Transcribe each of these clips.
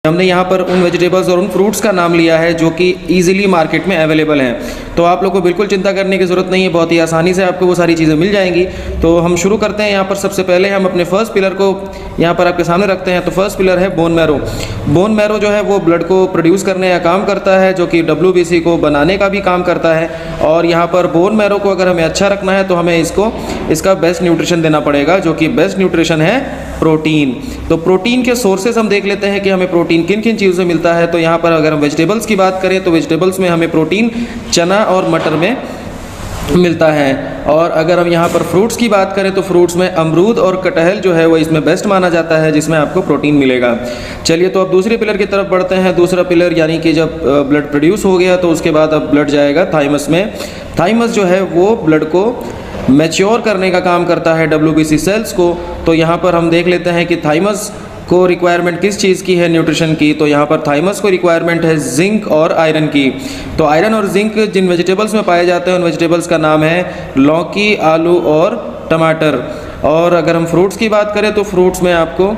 हमने यहाँ पर उन वेजिटेबल्स और उन फ्रूट्स का नाम लिया है जो कि ईजिली मार्केट में अवेलेबल हैं। तो आप लोग को बिल्कुल चिंता करने की ज़रूरत नहीं है, बहुत ही आसानी से आपको वो सारी चीज़ें मिल जाएंगी। तो हम शुरू करते हैं। यहाँ पर सबसे पहले हम अपने फर्स्ट पिलर को यहाँ पर आपके सामने रखते हैं। तो फर्स्ट पिलर है बोन मैरो। बोन मैरो जो है वो ब्लड को प्रोड्यूस करने का काम करता है, जो कि WBC को बनाने का भी काम करता है। और यहाँ पर बोन मैरो को अगर हमें अच्छा रखना है तो हमें इसका बेस्ट न्यूट्रिशन देना पड़ेगा, जो कि बेस्ट न्यूट्रिशन है प्रोटीन। तो प्रोटीन के सोर्सेज हम देख लेते हैं कि हमें प्रोटीन किन किन चीज़ों से मिलता है। तो यहाँ पर अगर हम वेजिटेबल्स की बात करें तो वेजिटेबल्स में हमें प्रोटीन चना और मटर में मिलता है। और अगर हम यहाँ पर फ्रूट्स की बात करें तो फ्रूट्स में अमरूद और कटहल जो है वो इसमें बेस्ट माना जाता है, जिसमें आपको प्रोटीन मिलेगा। चलिए तो अब दूसरे पिलर की तरफ बढ़ते हैं। दूसरा पिलर यानी कि जब ब्लड प्रोड्यूस हो गया तो उसके बाद अब ब्लड जाएगा थाइमस में। थाइमस जो है वो ब्लड को मैच्योर करने का काम करता है, WBC सेल्स को। तो यहाँ पर हम देख लेते हैं कि थाइमस को रिक्वायरमेंट किस चीज़ की है न्यूट्रिशन की। तो यहाँ पर थाइमस को रिक्वायरमेंट है जिंक और आयरन की। तो आयरन और जिंक जिन वेजिटेबल्स में पाए जाते हैं उन वेजिटेबल्स का नाम है लौकी, आलू और टमाटर। और अगर हम फ्रूट्स की बात करें तो फ्रूट्स में आपको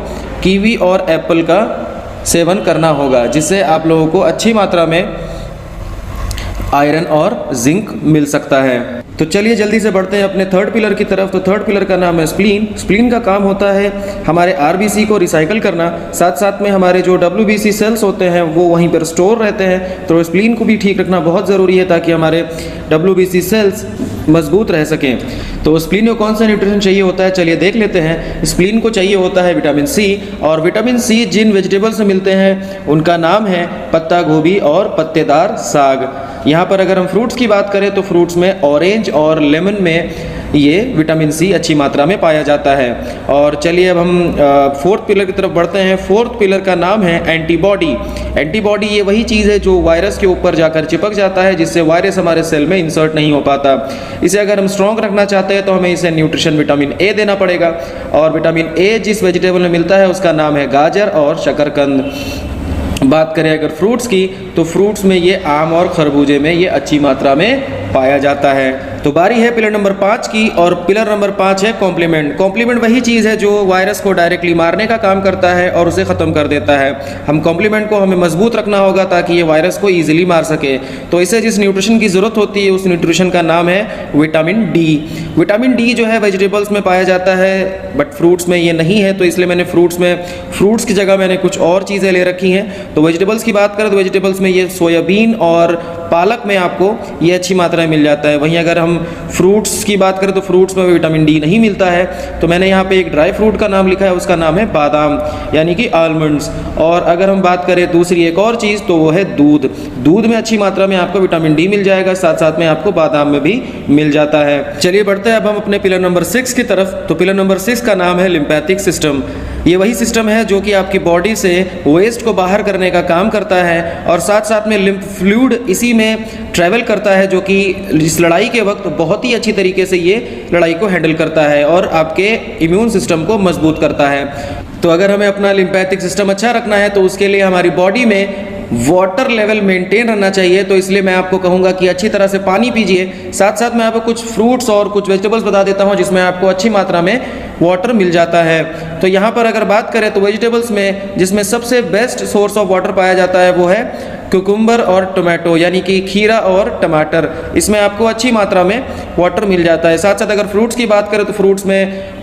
कीवी और एप्पल का सेवन करना होगा, जिससे आप लोगों को अच्छी मात्रा में आयरन और जिंक मिल सकता है। तो चलिए जल्दी से बढ़ते हैं अपने थर्ड पिलर की तरफ। तो थर्ड पिलर का नाम है स्प्लीन। स्प्लीन का काम होता है हमारे RBC को रिसाइकल करना, साथ साथ में हमारे जो WBC सेल्स होते हैं वो वहीं पर स्टोर रहते हैं। तो स्प्लीन को भी ठीक रखना बहुत ज़रूरी है ताकि हमारे WBC सेल्स मजबूत रह सकें। तो स्प्लीन को कौन सा न्यूट्रिशन चाहिए होता है, चलिए देख लेते हैं। स्प्लीन को चाहिए होता है विटामिन C, और विटामिन C जिन वेजिटेबल्स से मिलते हैं उनका नाम है पत्ता गोभी और पत्तेदार साग। यहाँ पर अगर हम फ्रूट्स की बात करें तो फ्रूट्स में ऑरेंज और लेमन में ये विटामिन C अच्छी मात्रा में पाया जाता है। और चलिए अब हम फोर्थ पिलर की तरफ बढ़ते हैं। फोर्थ पिलर का नाम है एंटीबॉडी। एंटीबॉडी ये वही चीज़ है जो वायरस के ऊपर जाकर चिपक जाता है, जिससे वायरस हमारे सेल में इंसर्ट नहीं हो पाता। इसे अगर हम स्ट्रॉन्ग रखना चाहते हैं तो हमें इसे न्यूट्रिशन विटामिन A देना पड़ेगा। और विटामिन A जिस वेजिटेबल में मिलता है उसका नाम है गाजर और शकरकंद। बात करें अगर फ्रूट्स की तो फ्रूट्स में ये आम और खरबूजे में ये अच्छी मात्रा में पाया जाता है। तो बारी है पिलर नंबर 5 की, और पिलर नंबर 5 है कॉम्प्लीमेंट। कॉम्प्लीमेंट वही चीज़ है जो वायरस को डायरेक्टली मारने का काम करता है और उसे ख़त्म कर देता है। हम कॉम्प्लीमेंट को हमें मजबूत रखना होगा ताकि ये वायरस को ईजिली मार सके। तो इसे जिस न्यूट्रिशन की ज़रूरत होती है उस न्यूट्रिशन का नाम है विटामिन D। विटामिन D जो है वेजिटेबल्स में पाया जाता है, बट फ्रूट्स में ये नहीं है। तो इसलिए मैंने फ्रूट्स की जगह मैंने कुछ और चीज़ें ले रखी हैं। तो वेजिटेबल्स की बात करें तो वेजिटेबल्स में ये सोयाबीन और पालक में आपको ये अच्छी मात्रा में मिल जाता है। वहीं अगर हम फ्रूट्स की बात करें तो फ्रूट्स में विटामिन D नहीं मिलता है। तो मैंने यहाँ पे एक ड्राई फ्रूट का नाम लिखा है, उसका नाम है बादाम यानी कि आलमंड्स। और अगर हम बात करें दूसरी एक और चीज़ तो वो है दूध। दूध में अच्छी मात्रा में आपको विटामिन D मिल जाएगा, साथ साथ में आपको बादाम में भी मिल जाता है। चलिए बढ़ते हैं अब हम अपने पिलर नंबर 6 की तरफ। तो पिलर नंबर 6 का नाम है लिम्फैटिक सिस्टम। ये वही सिस्टम है जो कि आपकी बॉडी से वेस्ट को बाहर करने का काम करता है, और साथ साथ में लिम्फ फ्लूइड इसी में ट्रैवल करता है, जो कि इस लड़ाई के वक्त बहुत ही अच्छी तरीके से ये लड़ाई को हैंडल करता है और आपके इम्यून सिस्टम को मजबूत करता है। तो अगर हमें अपना लिम्फैटिक सिस्टम अच्छा रखना है तो उसके लिए हमारी बॉडी में वाटर लेवल मेंटेन रहना चाहिए। तो इसलिए मैं आपको कहूँगा कि अच्छी तरह से पानी पीजिए। साथ साथ मैं आपको कुछ फ्रूट्स और कुछ वेजिटेबल्स बता देता हूँ जिसमें आपको अच्छी मात्रा में वाटर मिल जाता है। तो यहाँ पर अगर बात करें तो वेजिटेबल्स में जिसमें सबसे बेस्ट सोर्स ऑफ वाटर पाया जाता है वो है कुकुम्बर और टोमेटो यानी कि खीरा और टमाटर। इसमें आपको अच्छी मात्रा में वाटर मिल जाता है। साथ साथ अगर फ्रूट्स की बात करें तो फ्रूट्स में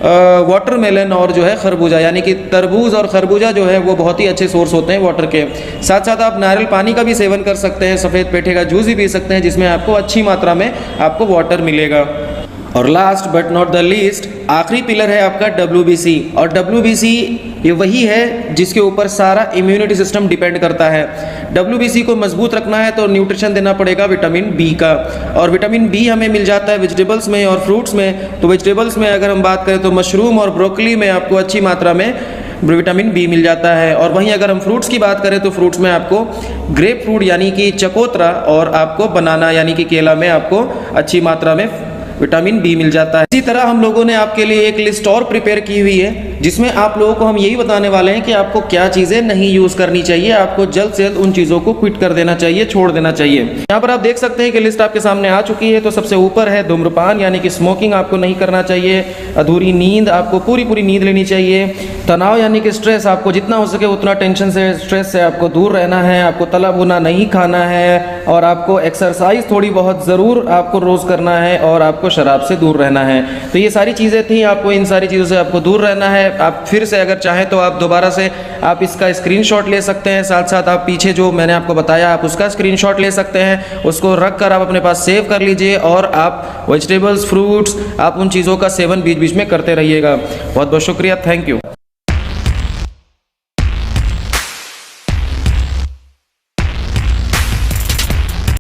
वाटरमेलन और जो है खरबूजा यानी कि तरबूज और खरबूजा जो है वो बहुत ही अच्छे सोर्स होते हैं वाटर के। साथ साथ आप नारियल पानी का भी सेवन कर सकते हैं, सफ़ेद पेठे का जूस भी पी सकते हैं, जिसमें आपको अच्छी मात्रा में आपको वाटर मिलेगा। और last but not the least आखिरी पिलर है आपका WBC। और WBC ये वही है जिसके ऊपर सारा इम्यूनिटी सिस्टम डिपेंड करता है। WBC को मजबूत रखना है तो न्यूट्रिशन देना पड़ेगा विटामिन B का, और विटामिन B हमें मिल जाता है वेजिटेबल्स में और फ्रूट्स में। तो वेजिटेबल्स में अगर हम बात करें तो मशरूम और ब्रोकली में आपको अच्छी मात्रा में विटामिन B मिल जाता है। और वहीं अगर हम फ्रूट्स की बात करें तो फ्रूट्स में आपको ग्रेप फ्रूट यानी कि चकोतरा और आपको बनाना यानी कि केला में आपको अच्छी मात्रा में विटामिन B मिल जाता है। इसी तरह हम लोगों ने आपके लिए एक लिस्ट और प्रिपेयर की हुई है जिसमें आप लोगों को हम यही बताने वाले हैं कि आपको क्या चीज़ें नहीं यूज़ करनी चाहिए, आपको जल्द से जल्द उन चीज़ों को क्विट कर देना चाहिए, छोड़ देना चाहिए। यहाँ पर आप देख सकते हैं कि लिस्ट आपके सामने आ चुकी है। तो सबसे ऊपर है धूम्रपान यानी कि स्मोकिंग आपको नहीं करना चाहिए, अधूरी नींद, आपको पूरी पूरी नींद लेनी चाहिए, तनाव यानी कि स्ट्रेस, आपको जितना हो सके उतना टेंशन से, स्ट्रेस से आपको दूर रहना है, आपको तला भुना नहीं खाना है, और आपको एक्सरसाइज थोड़ी बहुत ज़रूर आपको रोज़ करना है, और आपको शराब से दूर रहना है। तो ये सारी चीज़ें थी, आपको इन सारी चीज़ों से आपको दूर रहना है। आप फिर से अगर चाहें तो आप दोबारा से आप इसका स्क्रीनशॉट ले सकते हैं, साथ साथ आप पीछे जो मैंने आपको बताया आप उसका स्क्रीनशॉट ले सकते हैं, उसको रख कर आप अपने पास सेव कर लीजिए, और आप वेजिटेबल्स, फ्रूट्स, आप उन चीज़ों का सेवन बीच बीच में करते रहिएगा। बहुत बहुत शुक्रिया, थैंक यू।